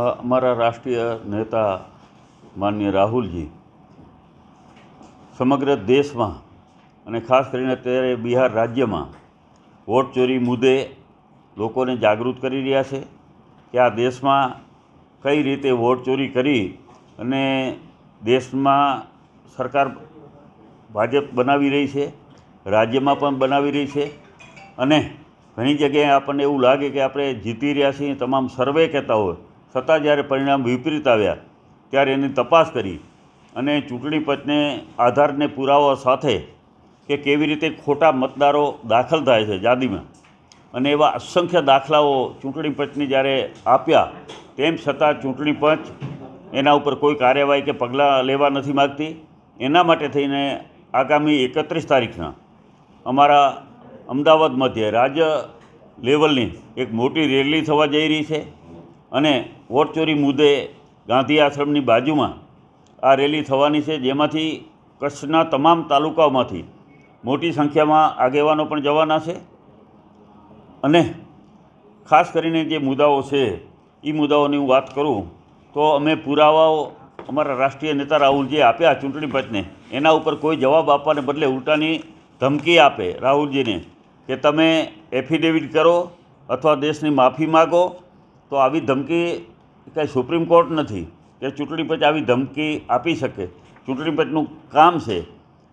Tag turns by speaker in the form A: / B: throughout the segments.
A: અમારા રાષ્ટ્રીય નેતા માનનીય રાહુલજી સમગ્ર દેશમાં અને ખાસ કરીને અત્યારે બિહાર રાજ્યમાં વોટ ચોરી મુદ્દે લોકોને જાગૃત કરી રહ્યા છે કે આ દેશમાં કઈ રીતે વોટ ચોરી કરી અને દેશમાં સરકાર ભાજપ બનાવી રહી છે, રાજ્યમાં પણ બનાવી રહી છે અને ઘણી જગ્યાએ આપણને એવું લાગે કે આપણે જીતી રહ્યા છીએ, તમામ સર્વે કહેતા હોય, છતાં જ્યારે પરિણામ વિપરીત આવ્યા ત્યારે એની તપાસ કરી અને ચૂંટણી પંચને આધારને પુરાવા સાથે કે કેવી રીતે ખોટા મતદારો દાખલ થાય છે યાદીમાં, અને એવા અસંખ્ય દાખલાઓ ચૂંટણી પંચને જ્યારે આપ્યા તેમ છતાં ચૂંટણી પંચ એના ઉપર કોઈ કાર્યવાહી કે પગલાં લેવા નથી માગતી. એના માટે થઈને આગામી 31 તારીખના અમારા અમદાવાદ મધ્યે રાજ્ય લેવલની એક મોટી રેલી થવા જઈ રહી છે અને વોટ ચોરી મુદ્દે ગાંધી આશ્રમની બાજુમાં આ રેલી થવાની છે, જેમાંથી કચ્છના તમામ તાલુકાઓમાંથી મોટી સંખ્યામાં આગેવાનો પણ જવાના છે. અને ખાસ કરીને જે મુદ્દાઓ છે એ મુદ્દાઓની હું વાત કરું તો અમે પુરાવાઓ અમારા રાષ્ટ્રીય નેતા રાહુલજીએ આપ્યા ચૂંટણી પંચને, એના ઉપર કોઈ જવાબ આપવાને બદલે ઉલટાની ધમકી આપે રાહુલજીને કે તમે એફિડેવિટ કરો અથવા દેશની માફી માગો. તો આવી ધમકી કંઈ સુપ્રીમ કોર્ટ નથી કે ચૂંટણી પંચ આવી ધમકી આપી શકે. ચૂંટણી પંચનું કામ છે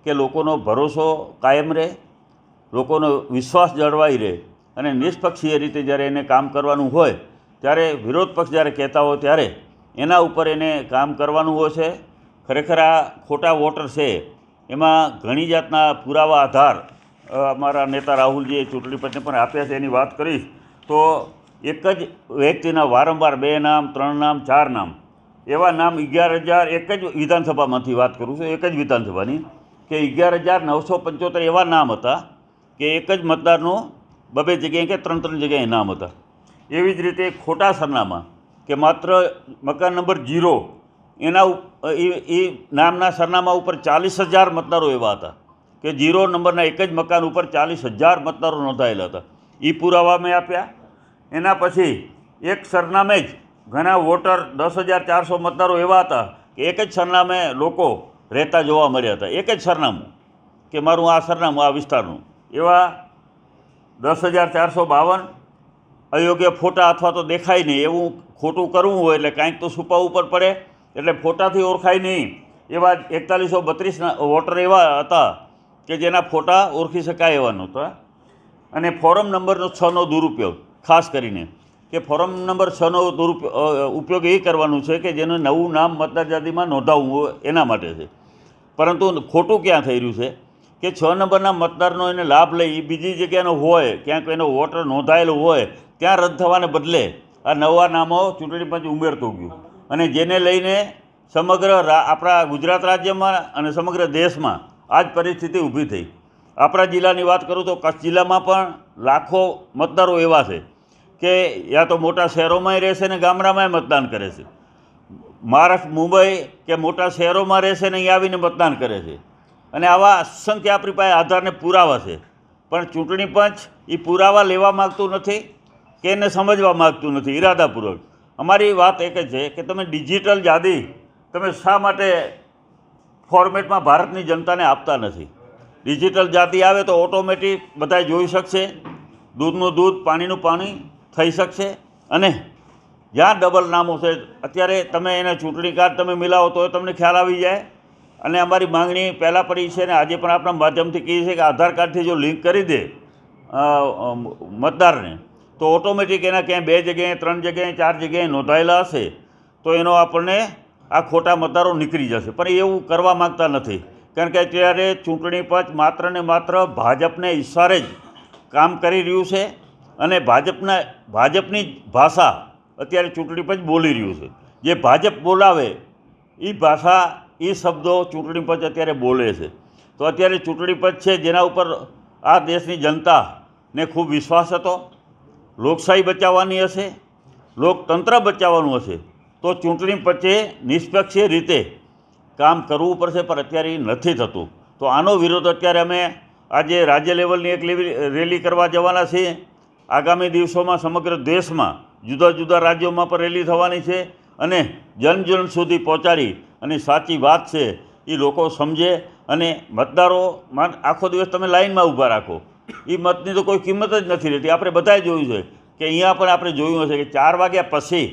A: કે લોકોનો ભરોસો કાયમ રહે, લોકોનો વિશ્વાસ જળવાઈ રહે અને નિષ્પક્ષીય રીતે જ્યારે એને કામ કરવાનું હોય ત્યારે વિરોધ પક્ષ જ્યારે કહેતા હોય ત્યારે એના ઉપર એને કામ કરવાનું હોય છે. ખરેખર આ ખોટા વોટર છે એમાં ઘણી જાતના પુરાવા આધાર અમારા નેતા રાહુલજીએ ચૂંટણી પંચને પણ આપ્યા છે. એની વાત કરીશ તો એક જ વ્યક્તિના વારંવાર 2 નામ, 3 નામ, 4 નામ એવા નામ 11,000 એક જ વિધાનસભામાંથી વાત કરું છું, એક જ વિધાનસભાની કે 11,975 એવા નામ હતા કે એક જ મતદારનું 2 જગ્યાએ કે 3 જગ્યાએ નામ હતા. એવી જ રીતે ખોટા સરનામા કે માત્ર મકાન નંબર 0 એના એ નામના સરનામા ઉપર 40,000 મતદારો એવા હતા કે 0 નંબરના એક જ મકાન ઉપર 40,000 મતદારો નોંધાયેલા હતા. એ પુરાવા મેં આપ્યા. એના પછી એક સરનામે જ ઘણા વોટર 10,400 મતદારો એવા હતા કે એક જ સરનામે લોકો રહેતા જોવા મળ્યા હતા. એક જ સરનામું કે મારું આ સરનામું આ વિસ્તારનું, એવા 10,452 અયોગ્ય ફોટા અથવા તો દેખાય નહીં એવું ખોટું કરવું હોય એટલે કાંઈક તો છુપાવવું પણ પડે, એટલે ફોટાથી ઓળખાય નહીં એવા 4132 વોટર એવા હતા કે જેના ફોટા ઓળખી શકાય એવા નહોતા. અને ફોરમ નંબર 6નો દુરુપયોગ, ખાસ કરીને કે ફોરમ નંબર 6નો ઉપયોગ એ કરવાનું છે કે જેનું નવું નામ મતદાર યાદીમાં નોંધાવવું હોય એના માટે છે. પરંતુ ખોટું ક્યાં થઈ રહ્યું છે કે 6 નંબરના મતદારનો એને લાભ લઈ બીજી જગ્યાનો હોય, ક્યાંક એનો વોટર નોંધાયેલો હોય ત્યાં રદ થવાને બદલે આ નવા નામો ચૂંટણી પંચ ઉમેરતું ગયું અને જેને લઈને સમગ્ર આપણા ગુજરાત રાજ્યમાં અને સમગ્ર દેશમાં આ જ પરિસ્થિતિ ઊભી થઈ. આપણા જિલ્લાની વાત કરું તો કચ્છ જિલ્લામાં પણ લાખો મતદારો એવા છે કે યા તો મોટા શહેરોમાંય રહેશે ને ગામડામાંય મતદાન કરે છે. મહારાષ્ટ્ર, મુંબઈ કે મોટા શહેરોમાં રહેશે ને અહીં આવીને મતદાન કરે છે. અને આવા અસંખ્ય આપણી પાસે આધારને પુરાવા છે, પણ ચૂંટણી પંચ એ પુરાવા લેવા માગતું નથી કે એને સમજવા માગતું નથી ઈરાદાપૂર્વક. અમારી વાત એક જ છે કે તમે ડિજિટલ યાદી તમે શા માટે ફોર્મેટમાં ભારતની જનતાને આપતા નથી? ડિજિટલ યાદી આવે તો ઓટોમેટિક બધાય જોઈ શકશે, દૂધનું દૂધ, પાણીનું પાણી થઈ શકશે. અને જ્યાં ડબલ નામો છે અત્યારે તમે એને ચૂંટણી કાર્ડ તમે મિલાવો તો તમને ખ્યાલ આવી જાય. અને અમારી માંગણી પહેલાં પડી છે ને આજે પણ આપણા માધ્યમથી કહીએ છીએ કે આધાર કાર્ડથી જો લિંક કરી દે મતદારને તો ઓટોમેટિક એના ક્યાંય 2 જગ્યાએ, 3 જગ્યાએ, 4 જગ્યાએ નોંધાયેલા હશે તો એનો આપણને આ ખોટા મતદારો નીકળી જશે. પણ એવું કરવા માગતા નથી, કારણ કે અત્યારે ચૂંટણી પંચ માત્ર ને માત્ર ભાજપને ઈશારે જ કામ કરી રહ્યું છે અને ભાજપની ભાષા અત્યારે ચૂંટણી પંચ બોલી રહ્યું છે. જે ભાજપ બોલાવે એ ભાષા, એ શબ્દો ચૂંટણી પંચ અત્યારે બોલે છે. તો અત્યારે ચૂંટણી પંચ છે જેના ઉપર આ દેશની જનતાને ખૂબ વિશ્વાસ હતો. લોકશાહી બચાવવાની હશે, લોકતંત્ર બચાવવાનું હશે તો ચૂંટણી પંચે નિષ્પક્ષ રીતે કામ કરવું પડશે, પણ અત્યારે નથી થતું. તો આનો વિરોધ અત્યારે અમે આજે રાજ્ય લેવલની એક રેલી કરવા જવાના છીએ. આગામી દિવસોમાં સમગ્ર દેશમાં જુદા જુદા રાજ્યોમાં પણ રેલી થવાની છે અને જન જન સુધી પહોંચાડી અને સાચી વાત છે એ લોકો સમજે અને મતદારો આખો દિવસ તમે લાઇનમાં ઊભા રાખો, એ મતની તો કોઈ કિંમત જ નથી રહેતી. આપણે બધાએ જોયું છે કે અહીંયા પણ આપણે જોયું હશે કે 4 વાગ્યા પછી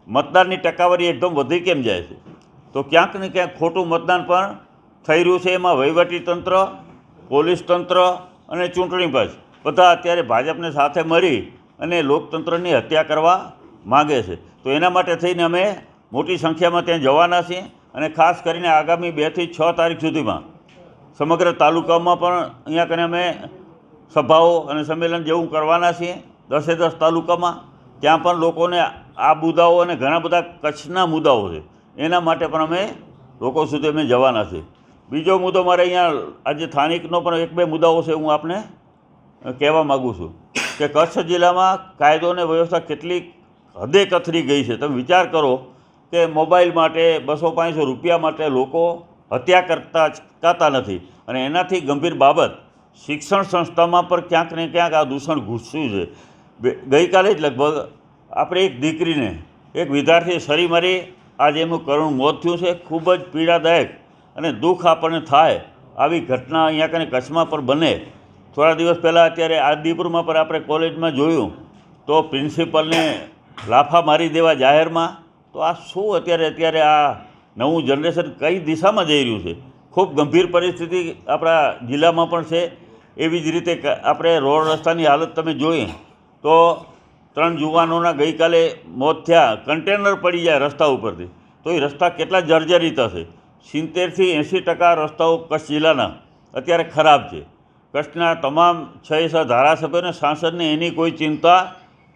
A: મતદાનની ટકાવારી એકદમ વધી કેમ જાય છે. તો ક્યાંક ને ક્યાંક ખોટું મતદાન પણ થઈ રહ્યું છે. એમાં વહીવટીતંત્ર, પોલીસ તંત્ર અને ચૂંટણી પંચ બધા અત્યારે ભાજપને સાથે મળી અને લોકતંત્રની હત્યા કરવા માગે છે. તો એના માટે થઈને અમે મોટી સંખ્યામાં ત્યાં જવાના છીએ અને ખાસ કરીને આગામી 2 થી 6 તારીખ સુધીમાં સમગ્ર તાલુકામાં પણ અહીંયા કને અમે સભાઓ અને સંમેલન જેવું કરવાના છીએ 10 તાલુકામાં. ત્યાં પણ લોકોને આ મુદ્દાઓ અને ઘણા બધા કચ્છના મુદ્દાઓ છે એના માટે પણ અમે લોકો સુધી અમે જવાના છીએ. બીજો મુદ્દો મારે અહીંયા આજે સ્થાનિકનો પણ 1-2 મુદ્દાઓ છે, હું આપને કહેવા માગું છું કે કચ્છ જિલ્લામાં કાયદો અને વ્યવસ્થા કેટલી હદે કથરી ગઈ છે. તમે વિચાર કરો કે મોબાઈલ માટે 200-500 રૂપિયા માટે લોકો હત્યા કરતા નથી અને એનાથી ગંભીર બાબત શિક્ષણ સંસ્થામાં પણ ક્યાંક ને ક્યાંક આ દૂષણ ઘૂસ્યું છે. ગઈકાલે જ લગભગ આપણે એક દીકરીને એક વિદ્યાર્થીએ સરી મારી આજે એમનું કરુણ મોત થયું છે. ખૂબ જ પીડાદાયક અને દુઃખ આપણને થાય આવી ઘટના અહીંયા કને કચ્છમાં પણ બને. થોડા દિવસ પહેલાં અત્યારે આદિપુરમાં પણ આપણે કોલેજમાં જોયું તો પ્રિન્સિપલને લાફા મારી દેવા જાહેરમાં. તો આ શું અત્યારે આ નવું જનરેશન કઈ દિશામાં જઈ રહ્યું છે? ખૂબ ગંભીર પરિસ્થિતિ આપણા જિલ્લામાં પણ છે. એવી જ રીતે આપણે રોડ રસ્તાની હાલત તમે જોઈ તો 3 યુવાનોના ગઈકાલે મોત થયા. કન્ટેનર પડી જાય રસ્તા ઉપરથી તો એ રસ્તા કેટલા જર્જરિત હશે. 70-80% રસ્તાઓ કચ્છ જિલ્લાના અત્યારે ખરાબ છે. કચ્છના તમામ 6 ધારાસભ્યોને સાંસદને એની કોઈ ચિંતા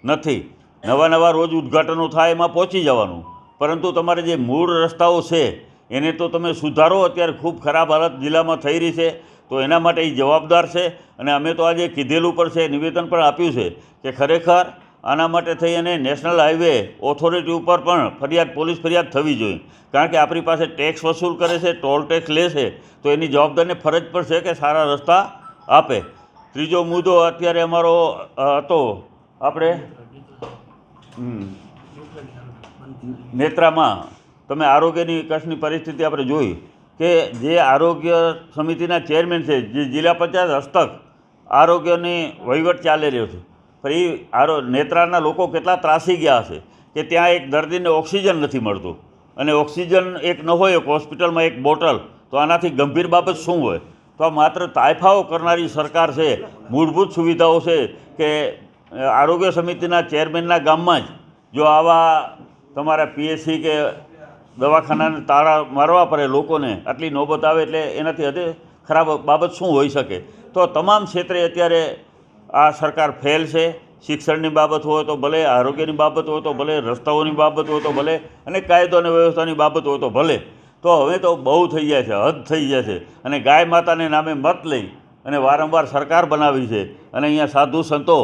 A: નથી. નવા રોજ ઉદ્ઘાટનો થાય એમાં પહોંચી જવાનું, પરંતુ તમારે જે મૂળ રસ્તાઓ છે એને તો તમે સુધારો. અત્યારે ખૂબ ખરાબ હાલત જિલ્લામાં થઈ રહી છે તો એના માટે એ જવાબદાર છે અને અમે તો આજે કીધેલું પણ છે, નિવેદન પણ આપ્યું છે કે ખરેખર આના માટે થઈ અને નેશનલ હાઈવે ઓથોરિટી ઉપર પણ પોલીસ ફરિયાદ થવી જોઈએ. કારણ કે આપણી પાસે ટેક્સ વસૂલ કરે છે, ટોલ ટેક્સ લે છે, તો એની જવાબદારીને ફરજ પણ છે કે સારા રસ્તા આપે. ત્રીજો મુદ્દો અત્યારે અમારો હતો આપણે નેત્રામાં. તમે આરોગ્યની કચ્છની પરિસ્થિતિ આપણે જોઈ કે જે આરોગ્ય સમિતિના ચેરમેન છે, જે જિલ્લા પંચાયત હસ્તક આરોગ્યની વહીવટ ચાલી રહ્યો છે, પણ એ નેત્રાના લોકો કેટલા ત્રાસી ગયા હશે કે ત્યાં એક દર્દીને ઓક્સિજન નથી મળતું અને ઓક્સિજન એક ન હોય એક હોસ્પિટલમાં એક બોટલ, તો આનાથી ગંભીર બાબત શું હોય? તો આ માત્ર તાયફાઓ કરનારી સરકાર છે. મૂળભૂત સુવિધાઓ છે કે આરોગ્ય સમિતિના ચેરમેનના ગામમાં જ જો આવા તમારા પીએચસી કે દવાખાનાને તાળા મારવા પડે લોકોને, આટલી નોબત આવે એટલે એનાથી હદે ખરાબ બાબત શું હોઈ શકે? તો તમામ ક્ષેત્રે અત્યારે આ સરકાર ફેલ છે. શિક્ષણની બાબત હોય તો ભલે, આરોગ્યની બાબત હોય તો ભલે, રસ્તાઓની બાબત હોય તો ભલે અને કાયદો અને વ્યવસ્થાની બાબત હોય તો ભલે. તો હવે તો બહુ થઈ જાય છે, હદ થઈ જાય છે. અને ગાય માતાને નામે મત લઈ અને વારંવાર સરકાર બનાવી છે અને અહીંયા સાધુ સંતો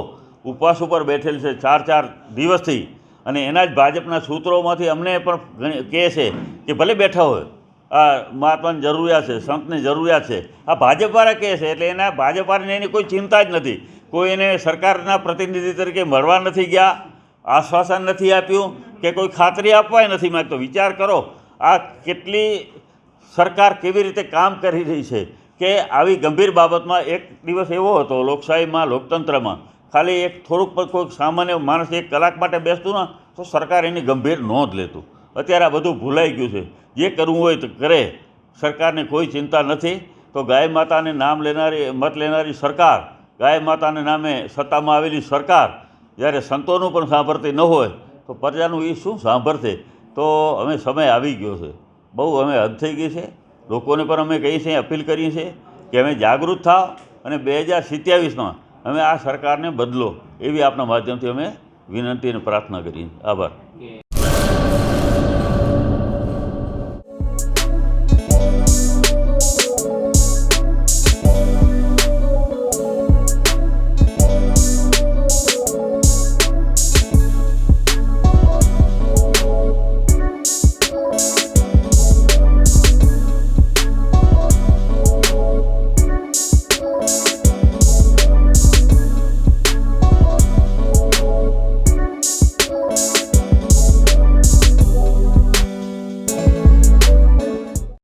A: ઉપવાસ ઉપર બેઠેલ છે 4 દિવસથી અને એના જ ભાજપના સૂત્રોમાંથી અમને પણ કહે છે કે ભલે બેઠા હોય, આ મહાત્માની જરૂરિયાત છે, સંતની જરૂરિયાત છે, આ ભાજપવાળા કહે છે. એટલે એના ભાજપવાળાને એની કોઈ ચિંતા જ નથી. કોઈ એને સરકારના પ્રતિનિધિ તરીકે મળવા નથી ગયા, આશ્વાસન નથી આપ્યું કે કોઈ ખાતરી આપવાય નથી માગતો. વિચાર કરો આ કેટલી સરકાર કેવી રીતે કામ કરી રહી છે કે આવી ગંભીર બાબતમાં. એક દિવસ એવો હતો લોકશાહીમાં, લોકતંત્રમાં, ખાલી એક થોડુંક પણ કોઈ સામાન્ય માણસ 1 કલાક માટે બેસતું ને તો સરકાર એની ગંભીર નોંધ લેતું. અત્યારે આ બધું ભૂલાઈ ગયું છે. જે કરવું હોય તો કરે, સરકારને કોઈ ચિંતા નથી. તો ગાય માતાને નામ લેનારી, મત લેનારી સરકાર, ગાય માતાને નામે સત્તામાં આવેલી સરકાર જ્યારે સંતોનું પણ સાંભળતી ન હોય તો પ્રજાનું એ શું સાંભળશે? તો હવે સમય આવી ગયો છે, બહુ હવે હદ થઈ ગઈ છે. લોકોને પણ અમે કહીએ છીએ, અપીલ કરીએ છીએ કે અમે જાગૃત થાવ અને 2027માં અમે આ સરકારને બદલો, એવી આપના માધ્યમથી અમે વિનંતી અને પ્રાર્થના કરીએ. આભાર.